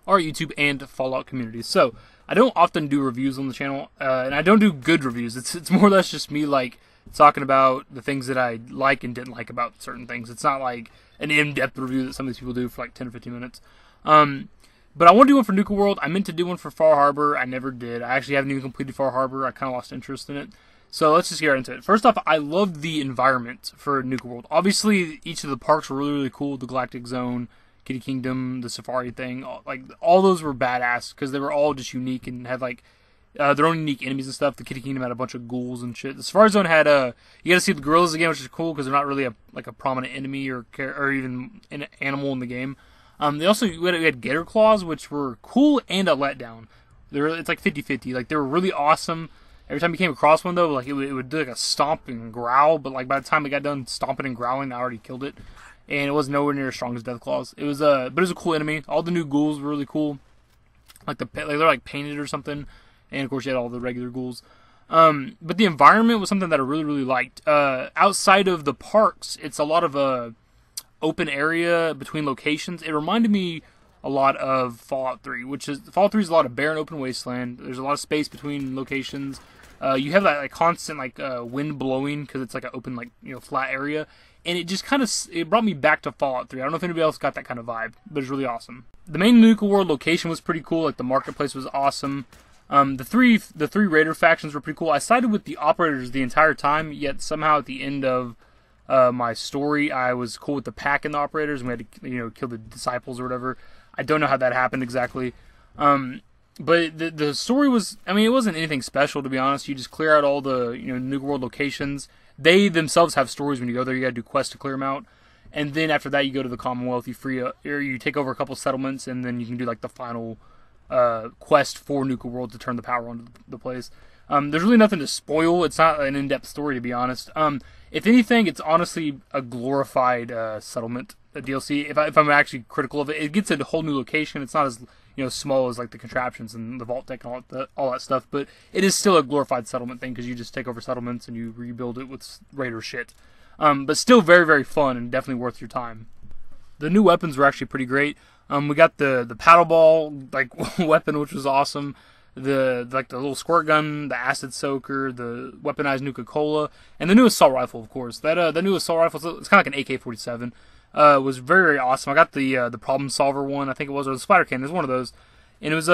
our YouTube and Fallout communities. So I don't often do reviews on the channel, and I don't do good reviews. It's more or less just me like talking about the things that I like and didn't like about certain things. It's not like an in-depth review that some of these people do for like 10 or 15 minutes. But I want to do one for Nuka-World. I meant to do one for Far Harbor. I never did. I actually haven't even completed Far Harbor. I kind of lost interest in it. So let's just get right into it. First off, I loved the environment for Nuka-World. Obviously, each of the parks were really, really cool. The Galactic Zone, Kitty Kingdom, the Safari thing. All those were badass because they were all just unique and had like their own unique enemies and stuff. The Kitty Kingdom had a bunch of ghouls and shit. The Safari Zone had you got to see the gorillas again, which is cool because they're not really a prominent enemy or even an animal in the game. We had gator claws, which were cool and a letdown. It's like 50-50. Like, they were really awesome. Every time you came across one, though, like it would do like a stomp and growl, but like by the time it got done stomping and growling, I already killed it. And it was nowhere near as strong as Death Claws. But it was a cool enemy. All the new ghouls were really cool. They're like painted or something. And of course you had all the regular ghouls. But the environment was something that I really, really liked. Outside of the parks, it's a lot of open area between locations. It reminded me a lot of Fallout 3, Fallout 3 is a lot of barren open wasteland. There's a lot of space between locations. You have that constant wind blowing because it's like an open flat area, and it just it brought me back to Fallout 3. I don't know if anybody else got that kind of vibe, but it's really awesome. The main Nuka-World location was pretty cool. Like the marketplace was awesome. The three raider factions were pretty cool. I sided with the operators the entire time, yet somehow at the end of my story, I was cool with the pack and the operators, and we had to kill the disciples or whatever. I don't know how that happened exactly. But the story was, it wasn't anything special, to be honest. You just clear out all the Nuka-World locations. They themselves have stories when you go there. You got to do quests to clear them out. And then after that, you go to the Commonwealth. You take over a couple settlements, and then you can do the final quest for Nuka-World to turn the power on the place. There's really nothing to spoil. It's not an in-depth story, to be honest. If anything, it's honestly a glorified settlement DLC. If I'm actually critical of it, it gets a whole new location. It's not as small as the contraptions and the vault deck and all that stuff, but it is still a glorified settlement thing because you just take over settlements and you rebuild it with raider shit. But still very, very fun and definitely worth your time. The new weapons were actually pretty great. We got the paddle ball weapon, which was awesome. The little squirt gun, the acid soaker, the weaponized Nuka-Cola, and the new assault rifle, of course. The new assault rifle, it's kind of like an AK-47. Was very, very awesome. I got the problem solver one, I think it was, or the spider cannon. It was one of those, and it was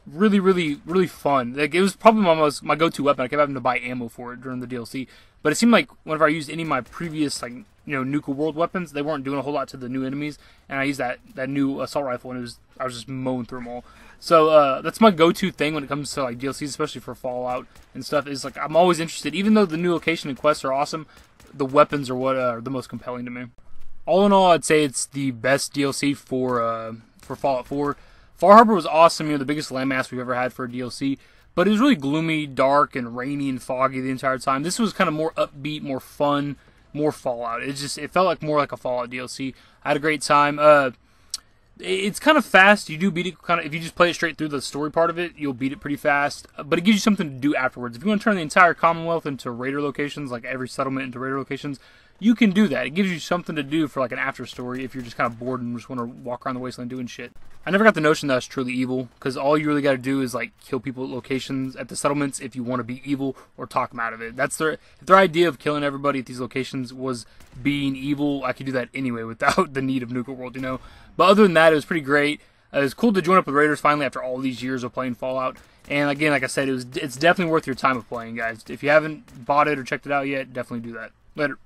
really, really, really fun. It was probably my go-to weapon. I kept having to buy ammo for it during the DLC, but it seemed like whenever I used any of my previous Nuka-World weapons, they weren't doing a whole lot to the new enemies, and I used that new assault rifle, and I was just mowing through them all. So that's my go-to thing when it comes to DLCs, especially for Fallout and stuff. Is I'm always interested, even though the new location and quests are awesome, the weapons are what are the most compelling to me. All in all, I'd say it's the best DLC for Fallout 4. Far Harbor was awesome, the biggest landmass we've ever had for a DLC, but it was really gloomy, dark, and rainy and foggy the entire time. This was kind of more upbeat, more fun, more Fallout. It felt more like a Fallout DLC. I had a great time. It's kind of fast. You do beat it if you just play it straight through the story part of it, you'll beat it pretty fast. But it gives you something to do afterwards. If you want to turn the entire Commonwealth into raider locations, every settlement into raider locations, you can do that. It gives you something to do for an after story if you're just kind of bored and just want to walk around the wasteland doing shit. I never got the notion that it's truly evil, because all you really got to do is kill people at locations at the settlements if you want to be evil or talk them out of it. That's if their idea of killing everybody at these locations was being evil, I could do that anyway without the need of Nuka-World, But other than that, it was pretty great. It was cool to join up with Raiders finally after all these years of playing Fallout. And again, like I said, it's definitely worth your time of playing, guys. If you haven't bought it or checked it out yet, definitely do that. Later.